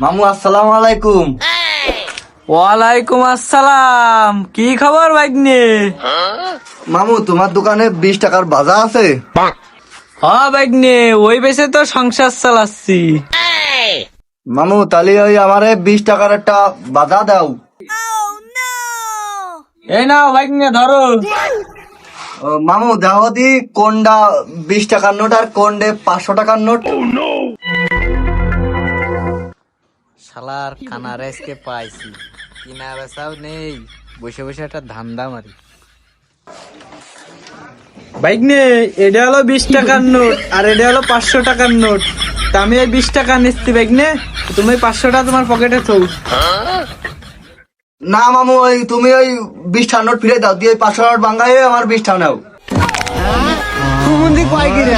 মামু আসসালামু আলাইকুম। ওয়ালাইকুম আসসালাম। কি খবর ভাগ্নে? মামু তোমার দোকানে 20 টাকার বাজার আছে? হ্যাঁ ভাগ্নে, ওই বেশে তো সংসার চালাচ্ছি। মামু তাহলে ওই আমারে 20 টাকার একটা বাজার দাও। এই নাও ভাগ্নে, ধরো। মামু দাও দি কোনটা 20 টাকার নোট আর কোনটা 500 টাকার নোট? শালার খানা রেসকে পাইছি, কিনা বেচাও নেই, বসে বসে একটা ধান্দা মারি। ভাগ্নে, এটা হলো 20 টাকার নোট আর এটা হলো 500 টাকার নোট। তা আমি এই 20 টাকা নিচ্ছি ভাগ্নে, তুমি 500টা তোমার পকেটে থৌ। না মামু, ওই তুমি ওই 20 টাকার নোট ফিরে দাও, দিয়ে 500 নোট বাঙ্গাই আমার 20 টাকা নাও। তুমি কয় কি রে?